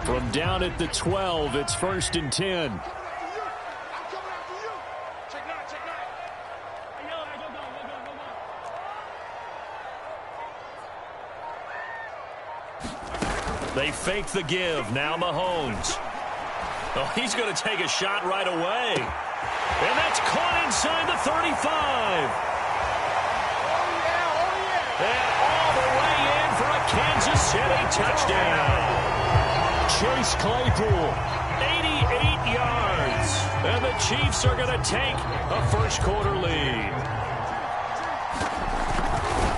From down at the 12, it's 1st and 10. They fake the give. Now Mahomes. Oh, he's going to take a shot right away. And that's caught inside the 35. And all the way in for a Kansas City touchdown. Chase Claypool, 88 yards. And the Chiefs are going to take a first-quarter lead.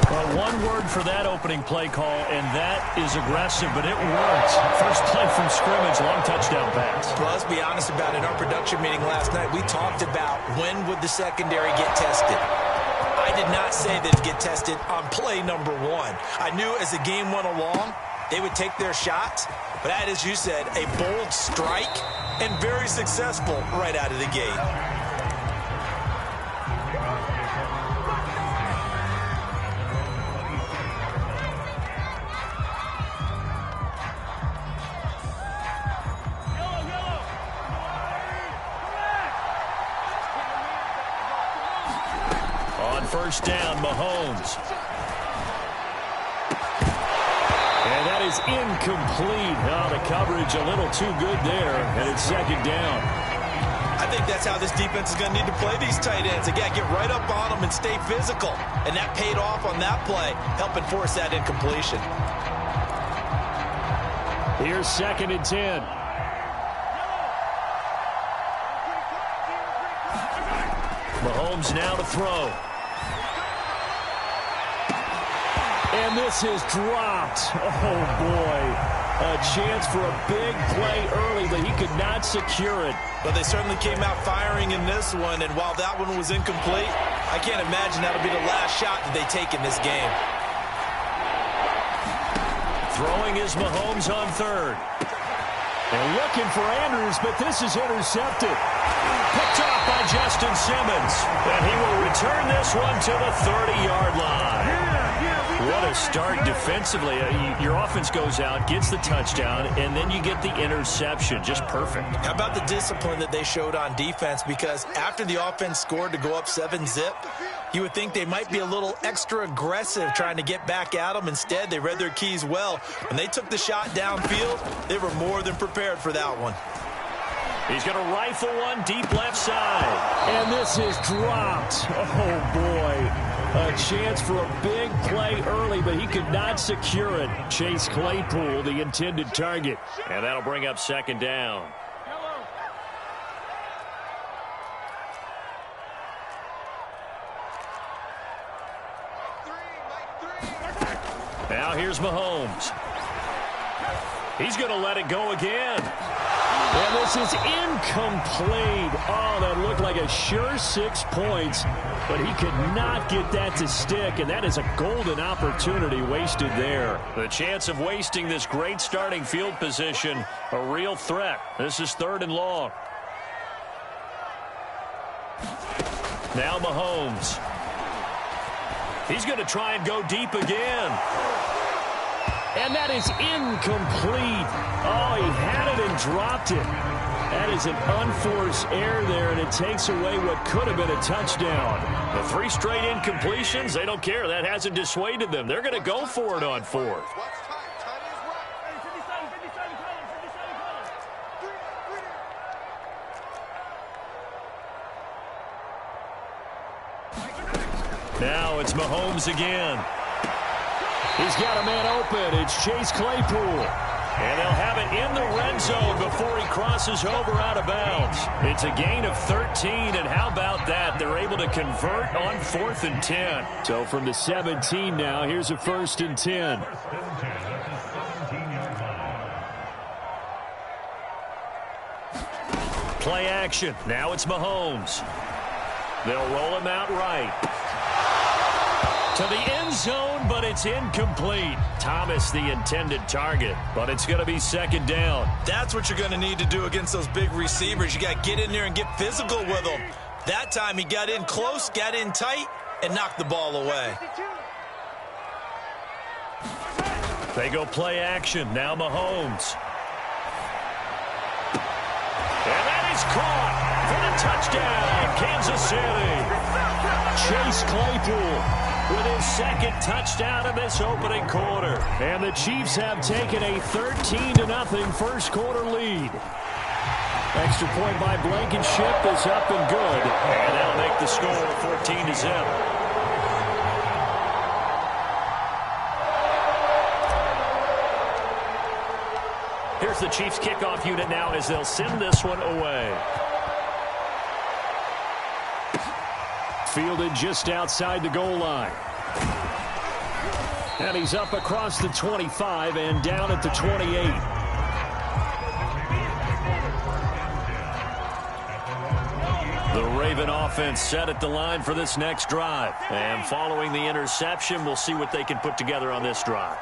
Well, one word for that opening play call, and that is aggressive, but it worked. First play from scrimmage, long touchdown pass. Well, let's be honest about it. In our production meeting last night, we talked about when would the secondary get tested. I did not say they'd get tested on play number 1. I knew as the game went along, they would take their shots. But that, as you said, a bold strike and very successful right out of the gate. First down, Mahomes. And that is incomplete. Oh, the coverage a little too good there, and it's 2nd down. I think that's how this defense is going to need to play these tight ends. They got to get right up on them and stay physical. And that paid off on that play, helping force that incompletion. Here's 2nd and 10. Mahomes now to throw. And this is dropped. Oh, boy. A chance for a big play early, but he could not secure it. But they certainly came out firing in this one, and while that one was incomplete, I can't imagine that'll be the last shot that they take in this game. Throwing is Mahomes on 3rd. And looking for Andrews, but this is intercepted. Picked off by Justin Simmons. And he will return this one to the 30-yard line. What a start defensively. Your offense goes out, gets the touchdown, and then you get the interception. Just perfect. How about the discipline that they showed on defense? Because after the offense scored to go up 7-zip, you would think they might be a little extra aggressive trying to get back at them. Instead, they read their keys well. When they took the shot downfield, they were more than prepared for that one. He's going to rifle one deep left side. And this is dropped. Oh, boy. A chance for a big play early, but he could not secure it. Chase Claypool, the intended target. And that'll bring up 2nd down. Now here's Mahomes. He's going to let it go again. And this is incomplete. Oh, that looked like a sure 6 points, but he could not get that to stick, and that is a golden opportunity wasted there. The chance of wasting this great starting field position, a real threat. This is 3rd and long. Now Mahomes. He's going to try and go deep again. And that is incomplete. Oh, he had it and dropped it. That is an unforced error there, and it takes away what could have been a touchdown. The 3 straight incompletions, they don't care. That hasn't dissuaded them. They're going to go for it on 4th. Now it's Mahomes again. He's got a man open. It's Chase Claypool. And they'll have it in the red zone before he crosses over out of bounds. It's a gain of 13, and how about that? They're able to convert on 4th and 10. So from the 17 now, here's a 1st and 10. Play action. Now it's Mahomes. They'll roll him out right. To the end zone, but it's incomplete. Thomas, the intended target, but it's going to be 2nd down. That's what you're going to need to do against those big receivers. You got to get in there and get physical with them. That time he got in close, got in tight, and knocked the ball away. They go play action. Now Mahomes. is caught for the touchdown, Kansas City. Chase Claypool with his second touchdown in this opening quarter. And the Chiefs have taken a 13-0 first quarter lead. Extra point by Blankenship is up and good. And that'll make the score 14-0. Here's the Chiefs kickoff unit now as they'll send this one away. Fielded just outside the goal line. And he's up across the 25 and down at the 28. The Raven offense set at the line for this next drive. And following the interception, we'll see what they can put together on this drive.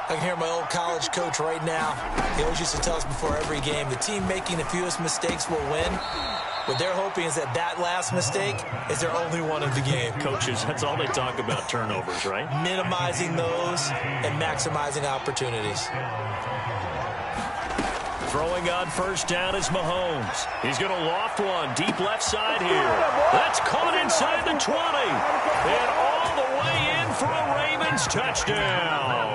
I can hear my old college coach right now. He always used to tell us before every game, the team making the fewest mistakes will win. What they're hoping is that that last mistake is their only one of the game. Coaches, that's all they talk about, turnovers, right? Minimizing those and maximizing opportunities. Throwing on first down is Mahomes. He's going to loft one deep left side here. That's caught inside the 20. And all the way in for a Ravens touchdown.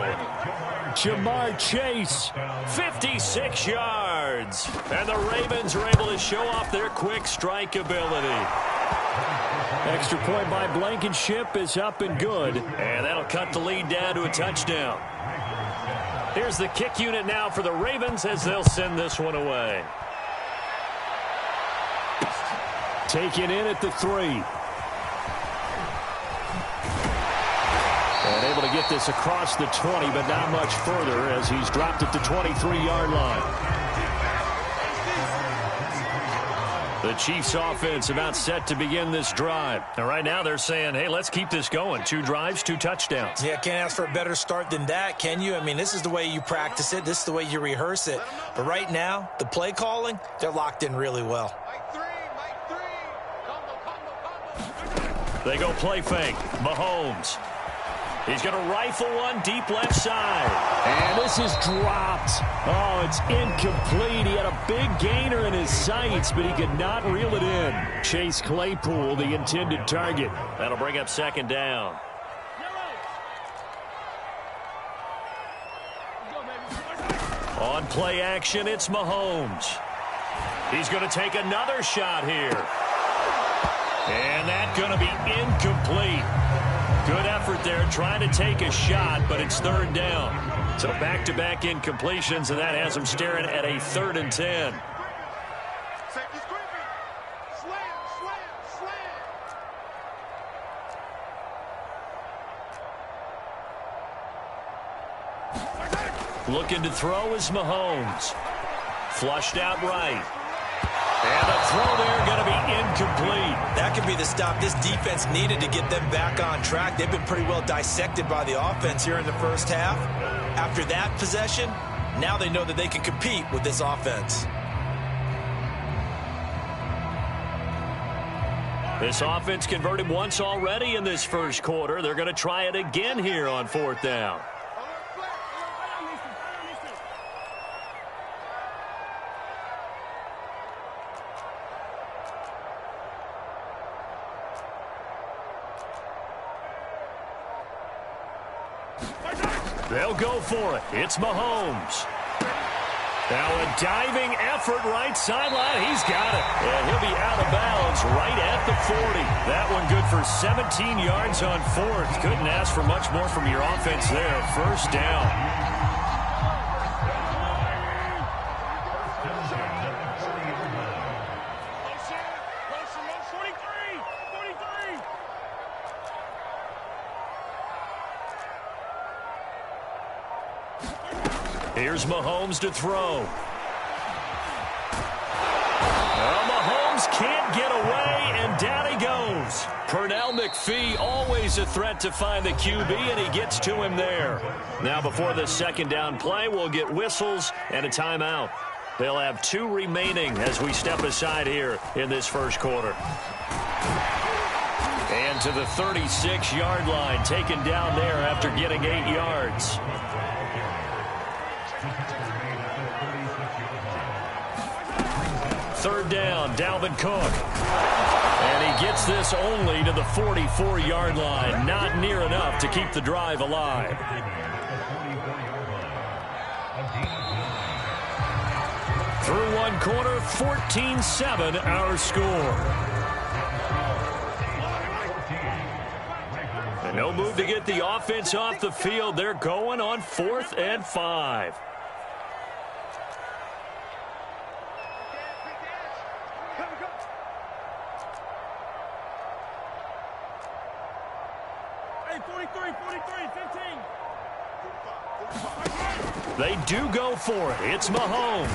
Jamar Chase, 56 yards. And the Ravens are able to show off their quick strike ability. Extra point by Blankenship is up and good. And that'll cut the lead down to a touchdown. Here's the kick unit now for the Ravens as they'll send this one away. Taken in at the 3. And able to get this across the 20, but not much further as he's dropped at the 23-yard line. The Chiefs offense about set to begin this drive. And right now they're saying, hey, let's keep this going. 2 drives, 2 touchdowns. Yeah, can't ask for a better start than that, can you? I mean, this is the way you practice it. This is the way you rehearse it. But right now, the play calling, they're locked in really well. They go play fake. Mahomes. He's going to rifle one deep left side. And this is dropped. Oh, it's incomplete. He had a big gainer in his sights, but he could not reel it in. Chase Claypool, the intended target. That'll bring up second down. On play action, it's Mahomes. He's going to take another shot here. And that's going to be incomplete. Good effort there trying to take a shot, but it's third down. So back-to-back incompletions, and that has them staring at a 3rd and 10. Looking to throw is Mahomes. Flushed out right. And the throw there going to be incomplete. That could be the stop this defense needed to get them back on track. They've been pretty well dissected by the offense here in the first half. After that possession, now they know that they can compete with this offense. This offense converted once already in this first quarter. They're going to try it again here on 4th down. They'll go for it. It's Mahomes. Now a diving effort right sideline. He's got it. And he'll be out of bounds right at the 40. That one good for 17 yards on 4th. Couldn't ask for much more from your offense there. First down. Here's Mahomes to throw. Well, Mahomes can't get away, and down he goes. Pernell McPhee, always a threat to find the QB, and he gets to him there. Now, before the second down play, we'll get whistles and a timeout. They'll have 2 remaining as we step aside here in this first quarter. And to the 36-yard line, taken down there after getting 8 yards. third down, Dalvin Cook. And he gets this only to the 44-yard line. Not near enough to keep the drive alive. Through one quarter, 14-7 our score. And no move to get the offense off the field. They're going on 4th and 5. They do go for it. It's Mahomes.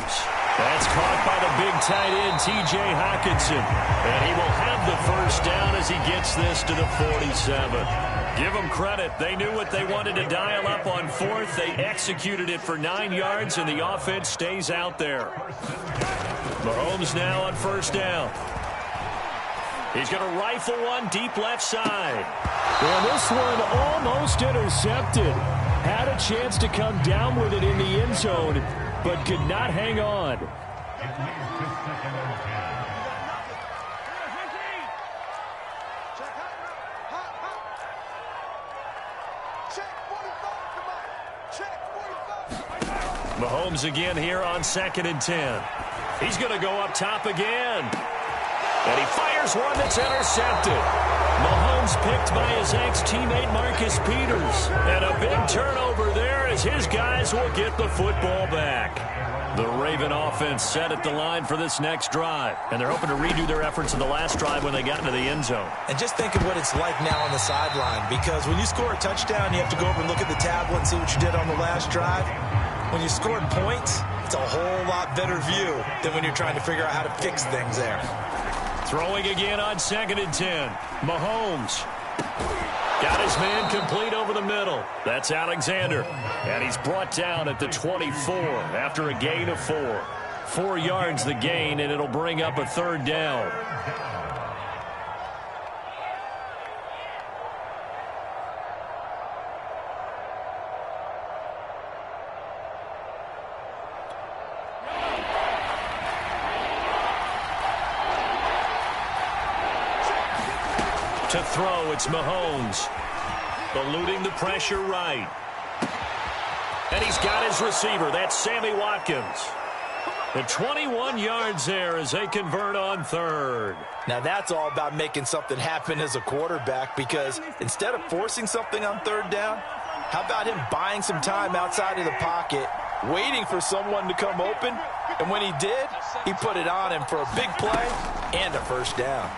That's caught by the big tight end, T.J. Hockenson. And he will have the first down as he gets this to the 47. Give them credit. They knew what they wanted to dial up on 4th. They executed it for 9 yards, and the offense stays out there. Mahomes now on first down. He's going to rifle one deep left side. And this one almost intercepted. Had a chance to come down with it in the end zone, but could not hang on. Mahomes again here on 2nd and 10. He's going to go up top again. And he fires one that's intercepted. Mahomes picked by his ex-teammate Marcus Peters. And a big turnover there as his guys will get the football back. The Raven offense set at the line for this next drive. And they're hoping to redo their efforts in the last drive when they got into the end zone. And just think of what it's like now on the sideline. Because when you score a touchdown, you have to go over and look at the tablet and see what you did on the last drive. When you scored points, it's a whole lot better view than when you're trying to figure out how to fix things there. Throwing again on 2nd and 10. Mahomes got his man complete over the middle. That's Alexander. And he's brought down at the 24 after a gain of 4. 4 yards the gain, and it'll bring up a third down. To throw, it's Mahomes. Eluding the pressure right. And he's got his receiver. That's Sammy Watkins. The 21 yards there as they convert on third. Now that's all about making something happen as a quarterback, because instead of forcing something on third down, how about him buying some time outside of the pocket, waiting for someone to come open, and when he did, he put it on him for a big play and a first down.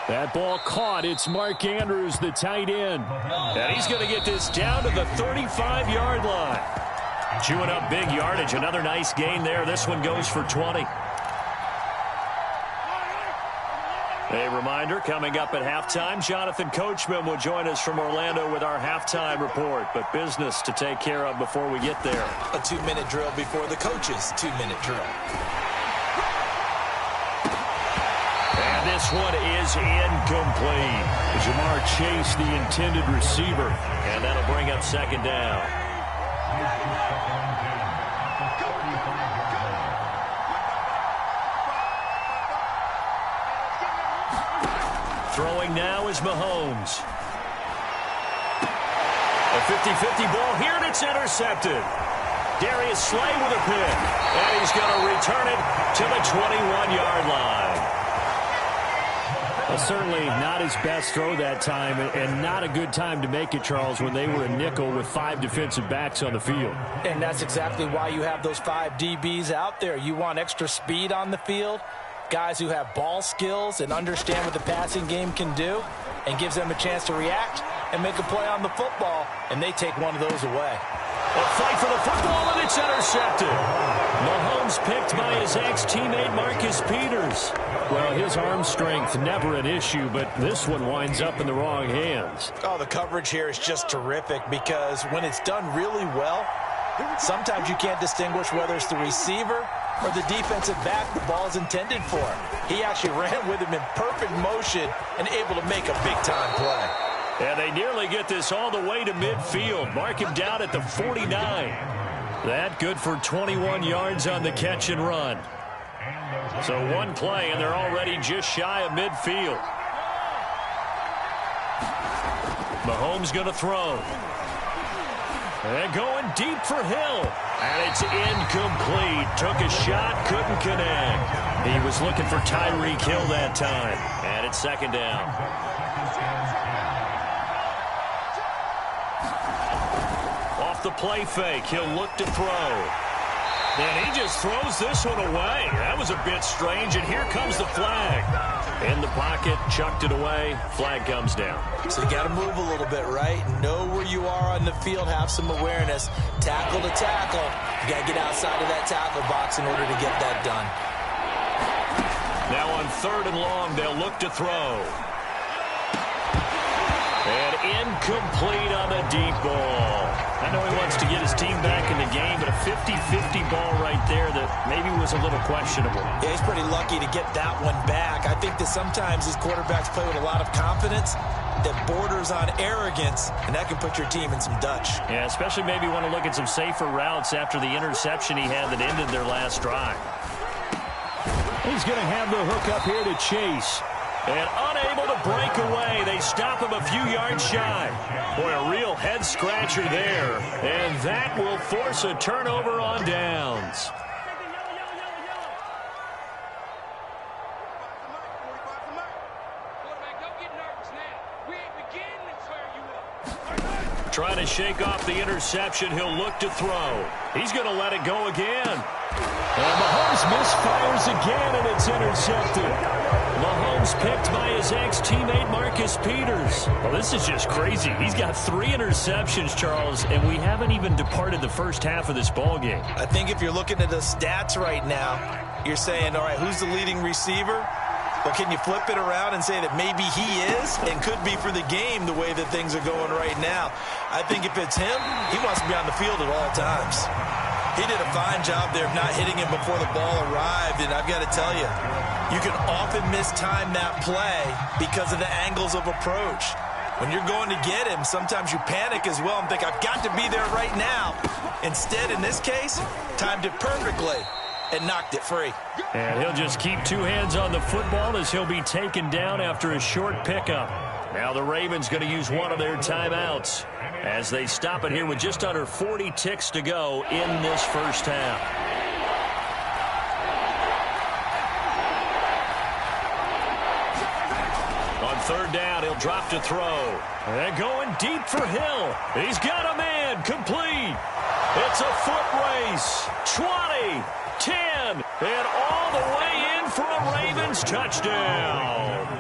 That ball caught. It's Mark Andrews, the tight end. And he's going to get this down to the 35-yard line. Chewing up big yardage. Another nice gain there. This one goes for 20. A reminder, coming up at halftime, Jonathan Coachman will join us from Orlando with our halftime report. But business to take care of before we get there. A 2-minute drill before the coach's 2-minute drill. This one is incomplete. Jamar Chase, the intended receiver. And that'll bring up second down. Throwing now is Mahomes. A 50-50 ball here, and it's intercepted. Darius Slay with a pick. And he's going to return it to the 21-yard line. Well, certainly not his best throw that time, and not a good time to make it, Charles, when they were a nickel with 5 defensive backs on the field. And that's exactly why you have those 5 DBs out there. You want extra speed on the field, guys who have ball skills and understand what the passing game can do, and gives them a chance to react and make a play on the football, and they take one of those away. A fight for the football, and it's intercepted. Mahomes picked by his ex-teammate Marcus Peters. Well, his arm strength, never an issue, but this one winds up in the wrong hands. Oh, the coverage here is just terrific, because when it's done really well, sometimes you can't distinguish whether it's the receiver or the defensive back the ball is intended for. He actually ran with him in perfect motion and able to make a big-time play. And they nearly get this all the way to midfield. Mark him down at the 49. That good for 21 yards on the catch and run. So one play, and they're already just shy of midfield. Mahomes going to throw. And going deep for Hill. And it's incomplete. Took a shot, couldn't connect. He was looking for Tyreek Hill that time. And it's second down. Off the play fake, he'll look to throw. And he just throws this one away. That was a bit strange, and here comes the flag. In the pocket, chucked it away, flag comes down. So you got to move a little bit, right? Know where you are on the field, have some awareness. Tackle to tackle. You got to get outside of that tackle box in order to get that done. Now on 3rd and long, they'll look to throw. And incomplete on the deep ball. I know he wants to get his team back in the game, but a 50-50 ball right there that maybe was a little questionable. Yeah, he's pretty lucky to get that one back. I think that sometimes these quarterbacks play with a lot of confidence that borders on arrogance, and that can put your team in some Dutch. Yeah, especially maybe want to look at some safer routes after the interception he had that ended their last drive. He's going to have the hook up here to Chase. And unable to break away. They stop him a few yards shy. Boy, a real head-scratcher there. And that will force a turnover on downs. Trying to shake off the interception. He'll look to throw. He's going to let it go again. And Mahomes misfires again, and it's intercepted. Mahomes picked by his ex-teammate Marcus Peters. Well, this is just crazy. He's got 3 interceptions, Charles, and we haven't even departed the first half of this ballgame. I think if you're looking at the stats right now, you're saying, all right, who's the leading receiver? Well, can you flip it around and say that maybe he is and could be for the game the way that things are going right now? I think if it's him, he wants to be on the field at all times. He did a fine job there of not hitting him before the ball arrived, and I've got to tell you, you can often mistime that play because of the angles of approach. When you're going to get him, sometimes you panic as well and think, I've got to be there right now. Instead, in this case, timed it perfectly and knocked it free. And he'll just keep 2 hands on the football as he'll be taken down after a short pickup. Now the Ravens going to use one of their timeouts as they stop it here with just under 40 ticks to go in this first half. On 3rd down, he'll drop to throw. And going deep for Hill. He's got a man, complete. It's a foot race. 20, 10, and all the way in for a Ravens touchdown.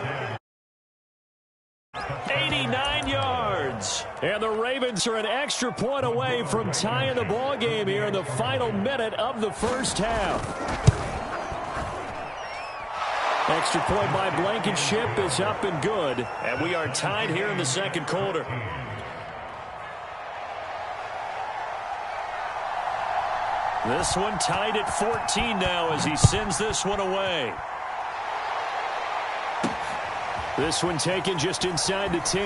89 yards. And the Ravens are an extra point away from tying the ball game here in the final minute of the first half. Extra point by Blankenship is up and good. And we are tied here in the second quarter. This one tied at 14 now as he sends this one away. This one taken just inside the 10.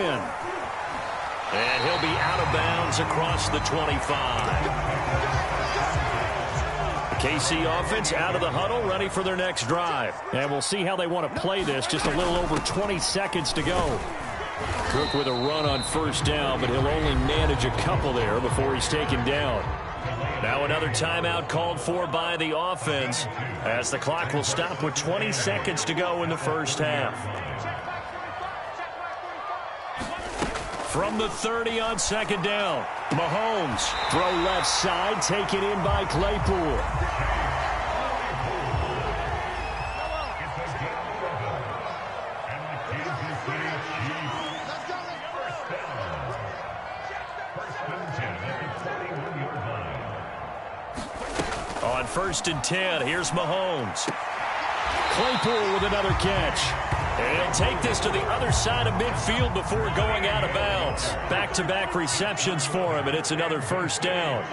And he'll be out of bounds across the 25. The KC offense out of the huddle, ready for their next drive. And we'll see how they want to play this. Just a little over 20 seconds to go. Cook with a run on 1st down, but he'll only manage a couple there before he's taken down. Now another timeout called for by the offense as the clock will stop with 20 seconds to go in the first half. From the 30 on 2nd down, Mahomes. Throw left side, taken in by Claypool. On 1st and 10, here's Mahomes. Claypool with another catch. And he'll take this to the other side of midfield before going out of bounds. Back-to-back receptions for him, and it's another 1st down.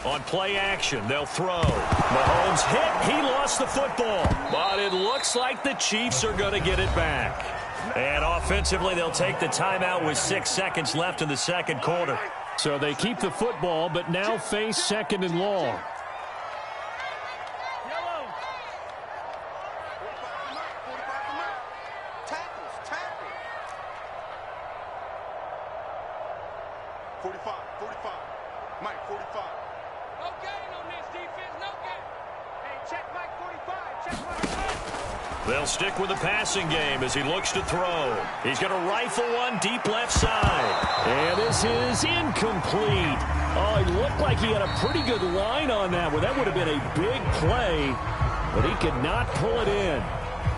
On play action, they'll throw. Mahomes hit. He lost the football. But it looks like the Chiefs are going to get it back. And offensively, they'll take the timeout with 6 seconds left in the second quarter. So they keep the football, but now face second and long. They'll stick with the passing game as he looks to throw. He's going to rifle one deep left side. And this is incomplete. Oh, he looked like he had a pretty good line on that one. That would have been a big play, but he could not pull it in.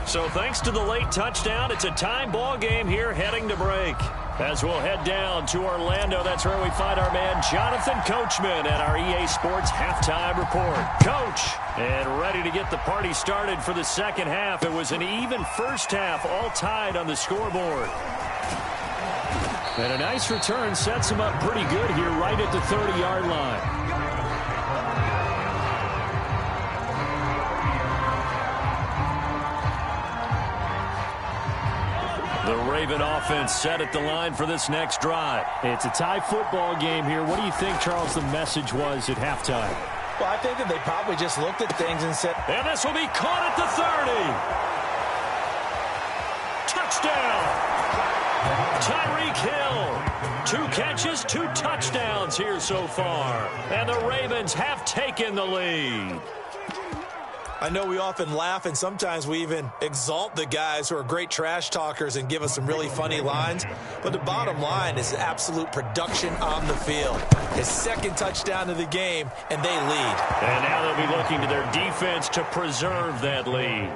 So thanks to the late touchdown, it's a time ball game here heading to break. As we'll head down to Orlando, that's where we find our man Jonathan Coachman at our EA Sports Halftime Report. Coach, and ready to get the party started for the second half. It was an even first half, all tied on the scoreboard. And a nice return sets him up pretty good here right at the 30-yard line. The Raven offense set at the line for this next drive. It's a tie football game here. What do you think, Charles, the message was at halftime? Well, I think that they probably just looked at things and said, and this will be caught at the 30. Touchdown. Tyreek Hill. 2 catches, 2 touchdowns here so far. And the Ravens have taken the lead. I know we often laugh and sometimes we even exalt the guys who are great trash talkers and give us some really funny lines. But the bottom line is absolute production on the field. His second touchdown of the game, and they lead. And now they'll be looking to their defense to preserve that lead.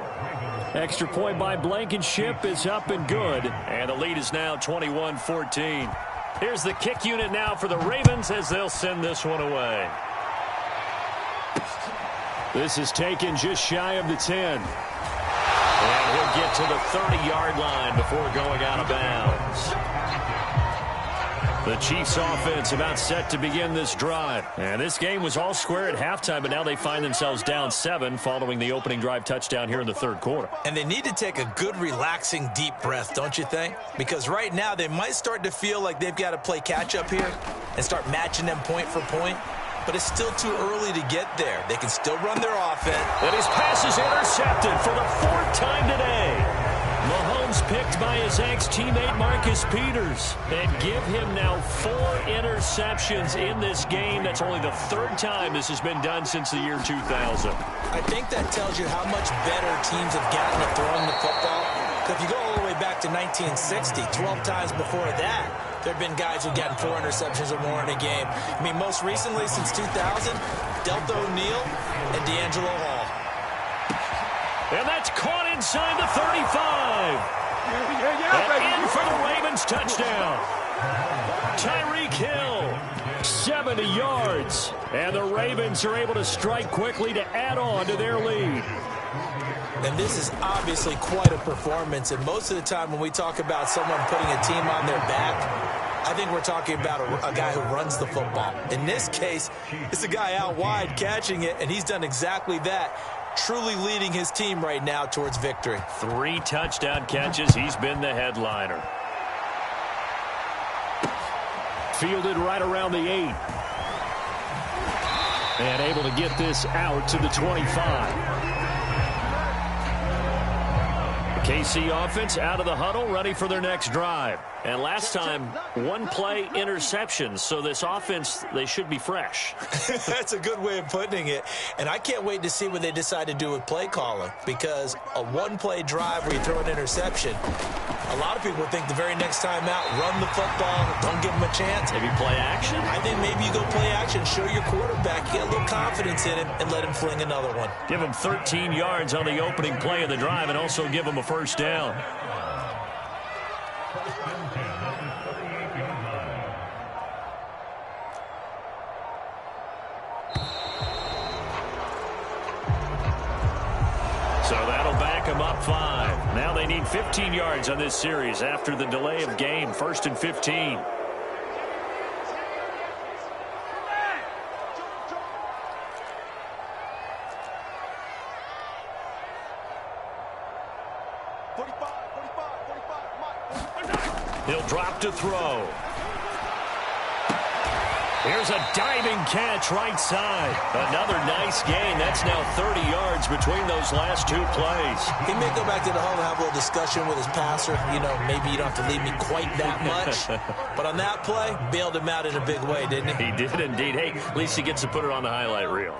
Extra point by Blankenship is up and good. And the lead is now 21-14. Here's the kick unit now for the Ravens as they'll send this one away. This is taken just shy of the 10. And he'll get to the 30-yard line before going out of bounds. The Chiefs offense about set to begin this drive. And this game was all square at halftime, but now they find themselves down 7 following the opening drive touchdown here in the third quarter. And they need to take a good, relaxing, deep breath, don't you think? Because right now they might start to feel like they've got to play catch-up here and start matching them point for point. But it's still too early to get there. They can still run their offense. And his pass is intercepted for the 4th time today. Mahomes picked by his ex-teammate Marcus Peters. And give him now 4 interceptions in this game. That's only the 3rd time this has been done since the year 2000. I think that tells you how much better teams have gotten at throwing the football. If you go all the way back to 1960, 12 times before that, there have been guys who've gotten 4 interceptions or more in a game. I mean, most recently, since 2000, Delta O'Neal and D'Angelo Hall. And that's caught inside the 35. And in for the Ravens touchdown. Tyreek Hill. 70 yards. And the Ravens are able to strike quickly to add on to their lead. And this is obviously quite a performance. And most of the time when we talk about someone putting a team on their back, I think we're talking about a guy who runs the football. In this case, it's a guy out wide catching it, and he's done exactly that, truly leading his team right now towards victory. 3 touchdown catches. He's been the headliner. Fielded right around the 8. And able to get this out to the 25. KC offense out of the huddle, ready for their next drive. And last time, 1 play interceptions. So this offense, they should be fresh. That's a good way of putting it. And I can't wait to see what they decide to do with play calling. Because a 1-play drive where you throw an interception, a lot of people think the very next time out, run the football, don't give them a chance. Maybe play action? I think maybe you go play action, show your quarterback, get a little confidence in him, and let him fling another one. Give him 13 yards on the opening play of the drive and also give him a first down. So that'll back them up 5. Now they need 15 yards on this series after the delay of game. 1st and 15. He'll drop to throw. Here's a diving catch right side. Another nice gain. That's now 30 yards between those last two plays. He may go back to the home and have a little discussion with his passer. You know, maybe you don't have to leave me quite that much. But on that play, bailed him out in a big way, didn't he? He did indeed. Hey, at least he gets to put it on the highlight reel.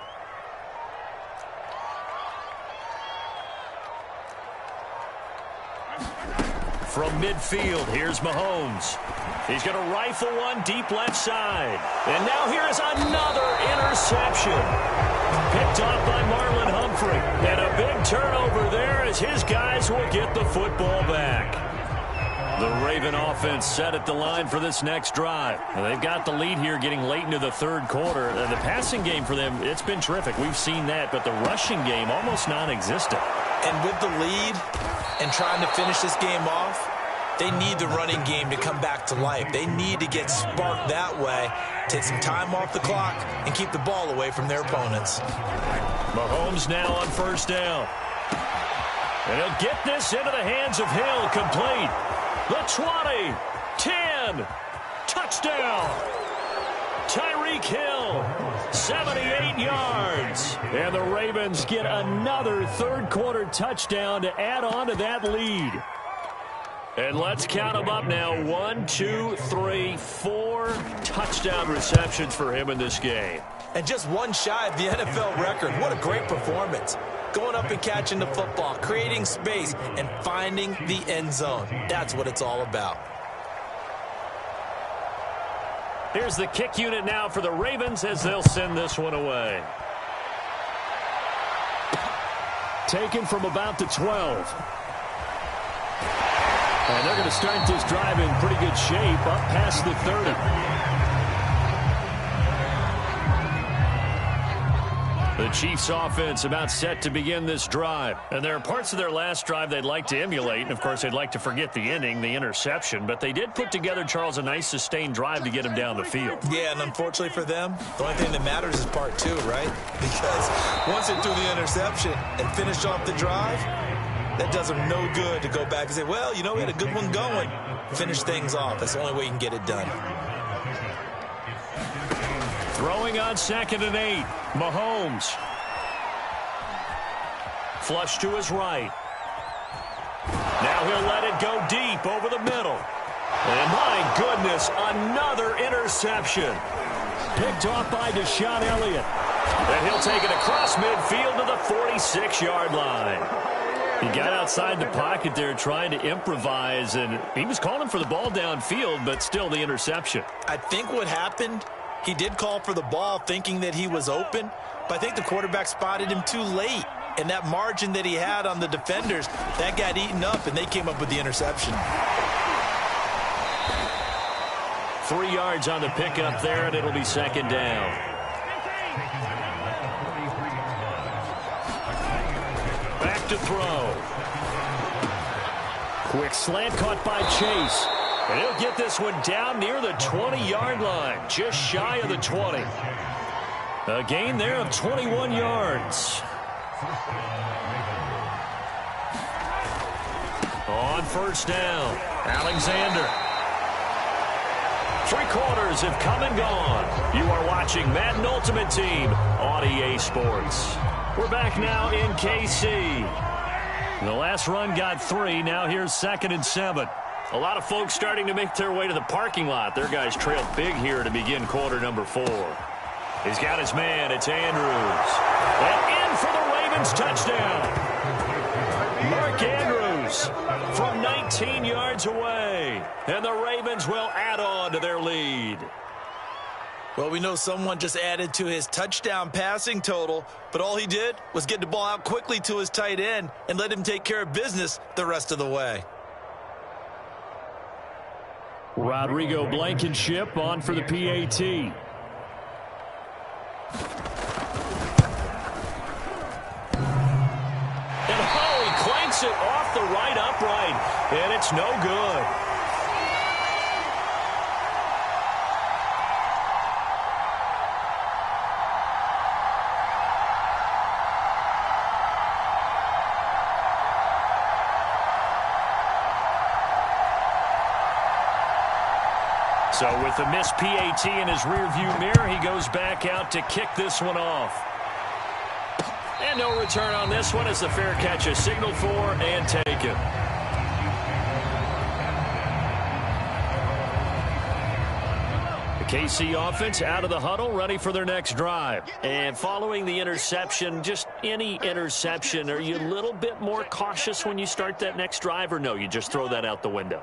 From midfield, here's Mahomes. He's going to rifle one deep left side. And now here's another interception. Picked off by Marlon Humphrey. And a big turnover there as his guys will get the football back. The Raven offense set at the line for this next drive. And they've got the lead here getting late into the third quarter. And the passing game for them, it's been terrific. We've seen that. But the rushing game, almost non-existent. And with the lead and trying to finish this game off, they need the running game to come back to life. They need to get sparked that way, take some time off the clock, and keep the ball away from their opponents. Mahomes now on first down. And he'll get this into the hands of Hill, complete. The 20, 10, touchdown. Tyreek Hill, 78 yards. And the Ravens get another third-quarter touchdown to add on to that lead. And let's count them up now. 1, 2, 3, 4 touchdown receptions for him in this game. And just one shy of the NFL record. What a great performance. Going up and catching the football, creating space, and finding the end zone. That's what it's all about. Here's the kick unit now for the Ravens as they'll send this one away. Taken from about the 12. And they're going to start this drive in pretty good shape, up past the 30. The Chiefs offense about set to begin this drive. And there are parts of their last drive they'd like to emulate. And, of course, they'd like to forget the ending, the interception. But they did put together, Charles, a nice sustained drive to get them down the field. Yeah, and unfortunately for them, the only thing that matters is part two, right? Because once they threw the interception and finished off the drive, that does them no good to go back and say, well, you know, we had a good one going. Finish things off. That's the only way you can get it done. Throwing on 2nd and 8. Mahomes. Flush to his right. Now he'll let it go deep over the middle. And my goodness, another interception. Picked off by Deshaun Elliott. And he'll take it across midfield to the 46-yard line. He got outside the pocket there trying to improvise, and he was calling for the ball downfield, but still the interception. I think what happened, he did call for the ball thinking that he was open, but I think the quarterback spotted him too late. And that margin that he had on the defenders, that got eaten up, and they came up with the interception. 3 yards on the pickup there, and it'll be 2nd down. Back to throw. Quick slant caught by Chase. And he'll get this one down near the 20-yard line, just shy of the 20. A gain there of 21 yards. On first down, Alexander. 3 quarters have come and gone. You are watching Madden Ultimate Team on EA Sports. We're back now in KC. The last run got 3. Now here's 2nd and 7. A lot of folks starting to make their way to the parking lot. Their guys trailed big here to begin quarter number 4. He's got his man. It's Andrews. And in for the Ravens touchdown. Mark Andrews from 19 yards away. And the Ravens will add on to their lead. Well, we know someone just added to his touchdown passing total, but all he did was get the ball out quickly to his tight end and let him take care of business the rest of the way. Rodrigo Blankenship on for the PAT. And he clanks it off the right upright, and it's no good. So with the missed PAT in his rearview mirror, he goes back out to kick this one off. And no return on this one as the fair catch is signaled for and taken. KC offense out of the huddle, ready for their next drive. And following the interception, just any interception, are you a little bit more cautious when you start that next drive, or no, you just throw that out the window?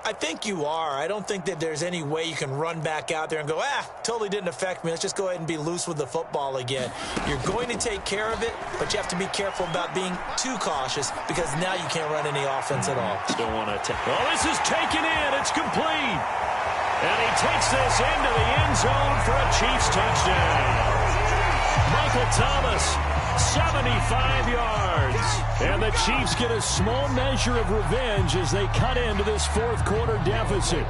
I think you are. I don't think that there's any way you can run back out there and go, totally didn't affect me. Let's just go ahead and be loose with the football again. You're going to take care of it, but you have to be careful about being too cautious because now you can't run any offense at all. Still want to oh, this is taken in. It's complete. And he takes this into the end zone for a Chiefs touchdown. Michael Thomas, 75 yards. And the Chiefs get a small measure of revenge as they cut into this fourth quarter deficit.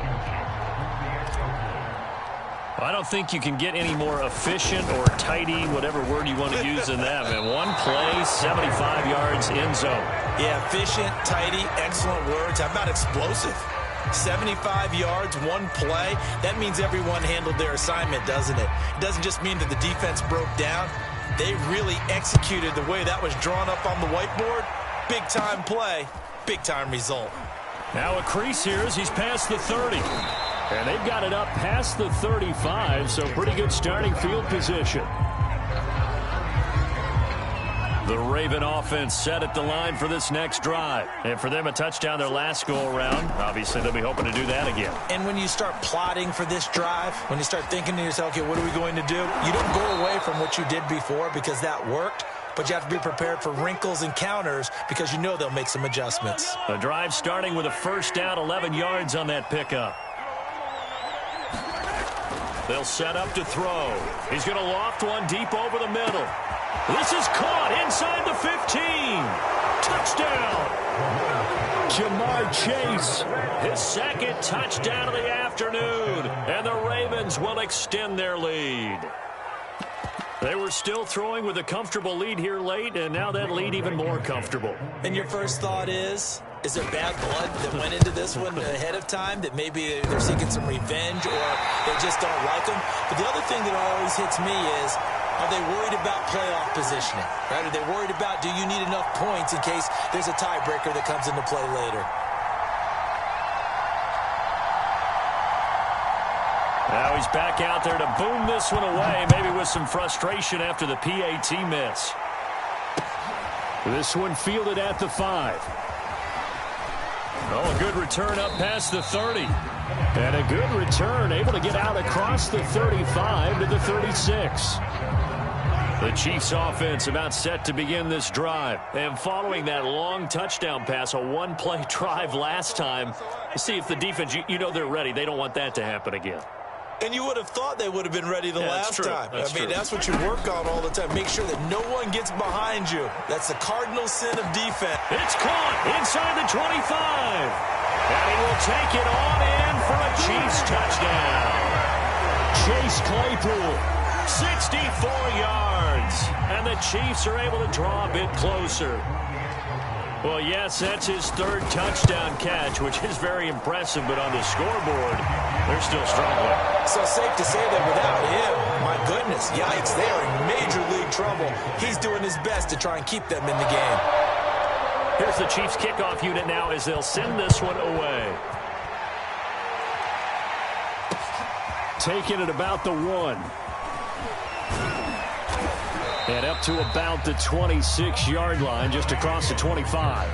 I don't think you can get any more efficient or tidy, whatever word you want to use in that. And one play, 75 yards, end zone. Yeah, efficient, tidy, excellent words. How about explosive? 75 yards, one play. That means everyone handled their assignment, doesn't it? It doesn't just mean that the defense broke down. They really executed the way that was drawn up on the whiteboard. Big-time play, big-time result. Now a crease here as he's past the 30. And they've got it up past the 35, so pretty good starting field position. The Raven offense set at the line for this next drive. And for them, a touchdown their last go-around. Obviously, they'll be hoping to do that again. And when you start plotting for this drive, when you start thinking to yourself, okay, what are we going to do? You don't go away from what you did before because that worked. But you have to be prepared for wrinkles and counters because you know they'll make some adjustments. The drive starting with a first down, 11 yards on that pickup. They'll set up to throw. He's going to loft one deep over the middle. This is caught inside the 15. Touchdown. Jamar Chase. His second touchdown of the afternoon. And the Ravens will extend their lead. They were still throwing with a comfortable lead here late, and now that lead even more comfortable. And your first thought is there bad blood that went into this one ahead of time, that maybe they're seeking some revenge or they just don't like them? But the other thing that always hits me is, are they worried about playoff positioning? Right? Are they worried about, do you need enough points in case there's a tiebreaker that comes into play later? Now he's back out there to boom this one away, maybe with some frustration after the PAT miss. This one fielded at the 5. Oh, a good return up past the 30. And a good return, able to get out across the 35 to the 36. The Chiefs offense about set to begin this drive. And following that long touchdown pass, a one-play drive last time, see if the defense, you know they're ready. They don't want that to happen again. And you would have thought they would have been ready the last time. That's what you work on all the time. Make sure that no one gets behind you. That's the cardinal sin of defense. It's caught inside the 25. And he will take it on in for a Chiefs touchdown. Chase Claypool. 64 yards. And the Chiefs are able to draw a bit closer. Well, yes, that's his third touchdown catch, which is very impressive, but on the scoreboard, they're still struggling. So safe to say that without him, my goodness, yikes, they are in major league trouble. He's doing his best to try and keep them in the game. Here's the Chiefs kickoff unit now as they'll send this one away. Taking it about the 1. And up to about the 26-yard line, just across the 25.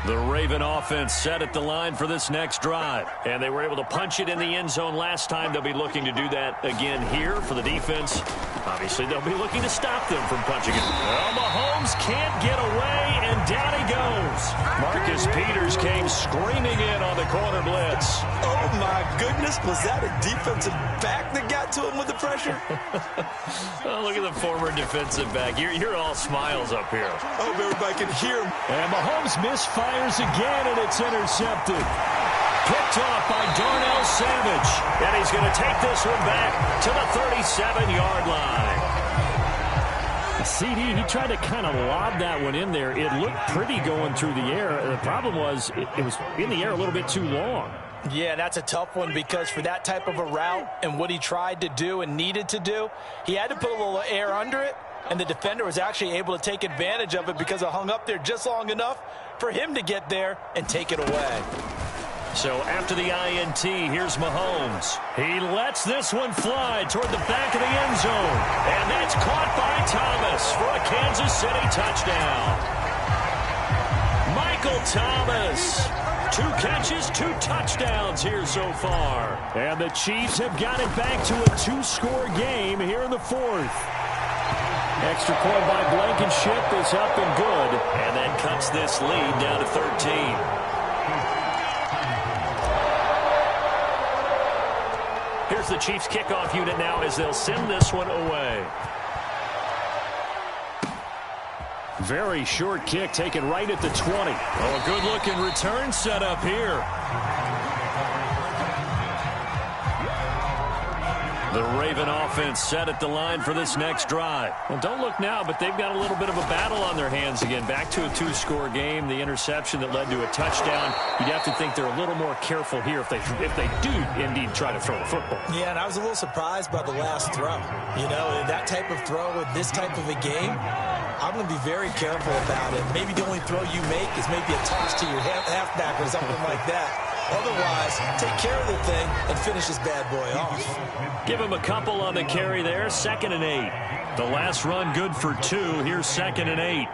The Raven offense set at the line for this next drive. And they were able to punch it in the end zone last time. They'll be looking to do that again here for the defense. Obviously, they'll be looking to stop them from punching it. Well, Mahomes can't get away, and down he goes. Marcus Peters came screaming in on the corner blitz. Oh, my goodness. Was that a defensive back that got to him with the pressure? Oh, look at the former defensive back. You're all smiles up here. I hope everybody can hear him. And Mahomes misfires again, and it's intercepted. Picked off by Darnell Savage. And he's going to take this one back to the 37-yard line. CD, he tried to kind of lob that one in there. It looked pretty going through the air. The problem was it was in the air a little bit too long. Yeah, that's a tough one because for that type of a route and what he tried to do and needed to do, he had to put a little air under it, and the defender was actually able to take advantage of it because it hung up there just long enough for him to get there and take it away. So after the INT, here's Mahomes. He lets this one fly toward the back of the end zone. And that's caught by Thomas for a Kansas City touchdown. Michael Thomas. 2 catches, 2 touchdowns here so far. And the Chiefs have got it back to a 2-score game here in the 4th. Extra point by Blankenship is up and good. And that cuts this lead down to 13. Here's the Chiefs kickoff unit now as they'll send this one away. Very short kick taken right at the 20. Oh, a good-looking return set up here. The Raven offense set at the line for this next drive. Well, don't look now, but they've got a little bit of a battle on their hands again. Back to a 2-score game. The interception that led to a touchdown. You'd have to think they're a little more careful here if they do indeed try to throw the football. Yeah, and I was a little surprised by the last throw. You know, that type of throw in this type of a game, I'm going to be very careful about it. Maybe the only throw you make is maybe a toss to your halfback or something like that. Otherwise, take care of the thing and finish this bad boy off. Give him a couple on the carry there. 2nd and 8. The last run good for 2. Here's 2nd and 8.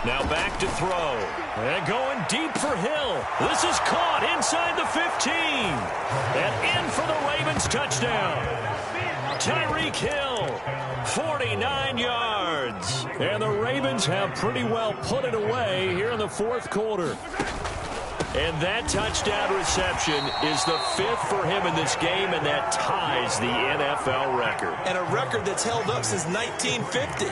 Now back to throw. And going deep for Hill. This is caught inside the 15. And in for the Ravens touchdown. Tyreek Hill, 49 yards. And the Ravens have pretty well put it away here in the 4th quarter. And that touchdown reception is the 5th for him in this game, and that ties the NFL record. And a record that's held up since 1950.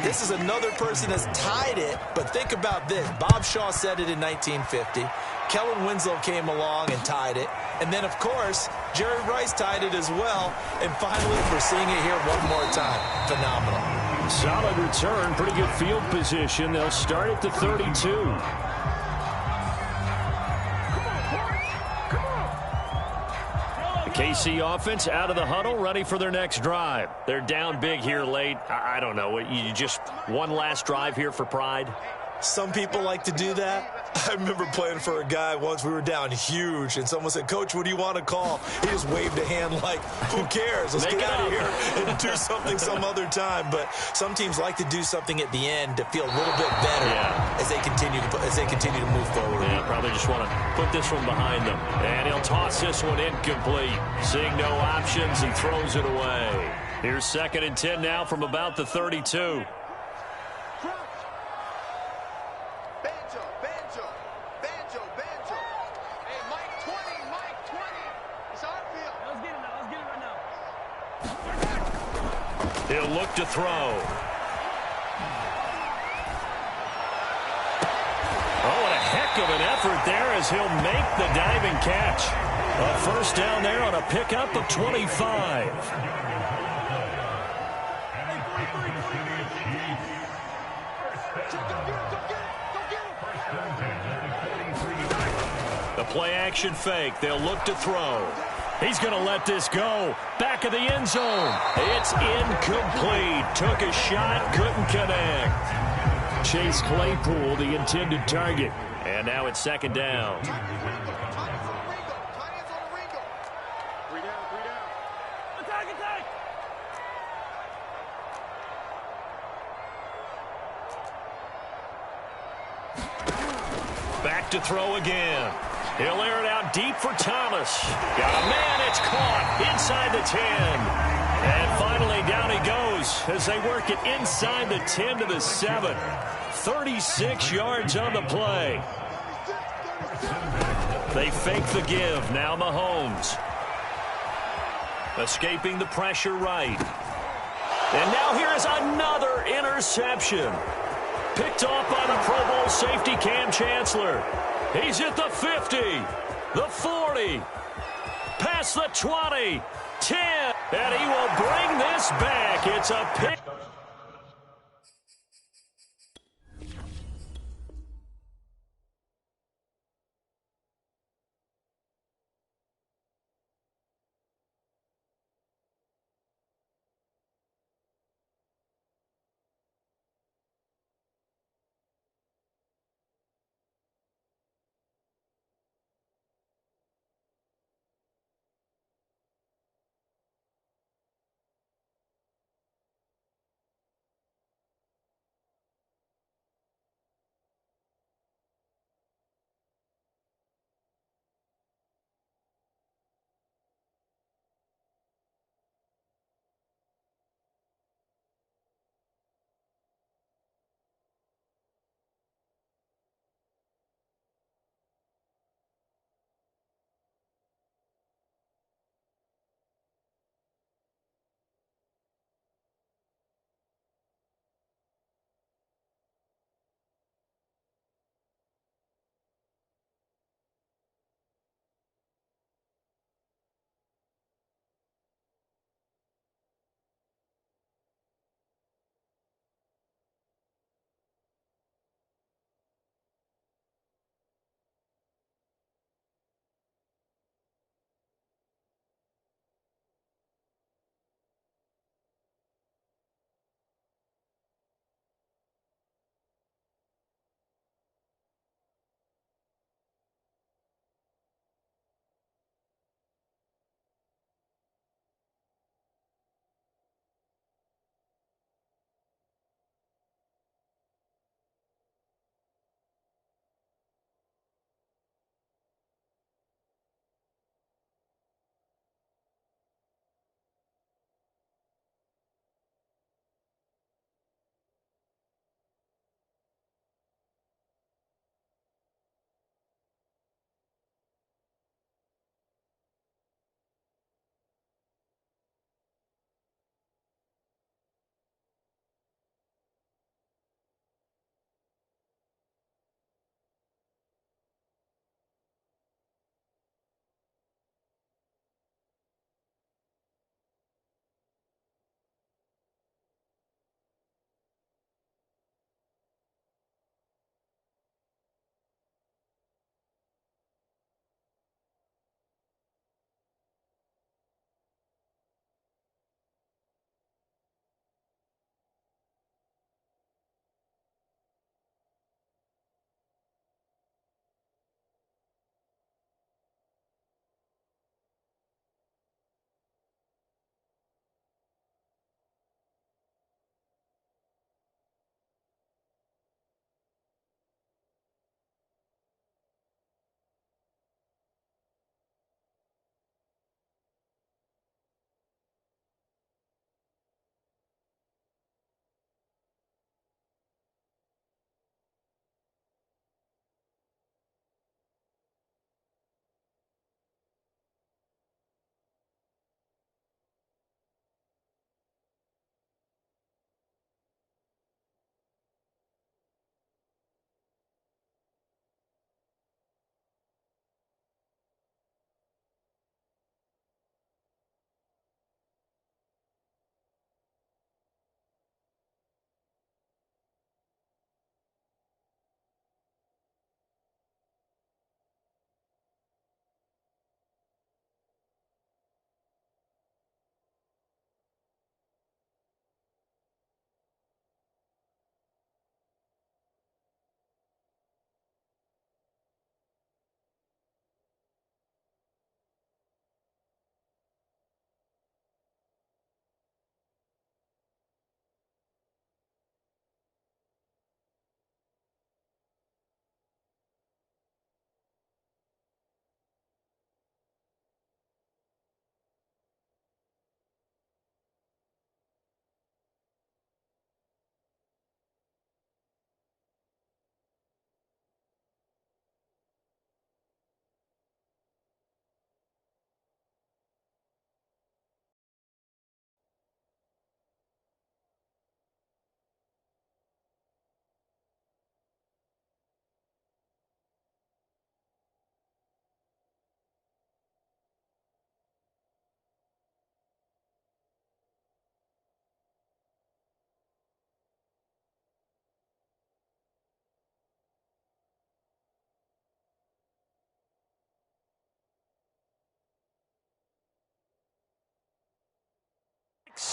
This is another person that's tied it, but think about this. Bob Shaw said it in 1950. Kellen Winslow came along and tied it. And then, of course, Jerry Rice tied it as well. And finally, we're seeing it here one more time. Phenomenal. Solid return, pretty good field position. They'll start at the 32. KC offense out of the huddle, ready for their next drive. They're down big here late. I don't know. You just one last drive here for pride? Some people like to do that. I remember playing for a guy once. We were down huge, and someone said, "Coach, what do you want to call?" He just waved a hand like, "Who cares? Let's get out of here and do something some other time." But some teams like to do something at the end to feel a little bit better as they continue to move forward. Yeah, probably just want to put this one behind them. And he'll toss this one incomplete. Seeing no options, he throws it away. Here's 2nd and 10 now from about the 32. He'll look to throw. Oh, and a heck of an effort there as he'll make the diving catch. A first down there on a pickup of 25. The play action fake. They'll look to throw. He's going to let this go. Back of the end zone. It's incomplete. Took a shot, couldn't connect. Chase Claypool, the intended target. And now it's 2nd down. Back to throw again. He'll air it out deep for Thomas. Got a man, it's caught inside the 10. And finally down he goes as they work it inside the 10 to the 7. 36 yards on the play. They fake the give. Now Mahomes. Escaping the pressure right. And now here is another interception. Picked off by the Pro Bowl safety Cam Chancellor. He's at the 50, the 40, past the 20, 10, and he will bring this back. It's a pick.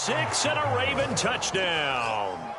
6 and a Raven touchdown.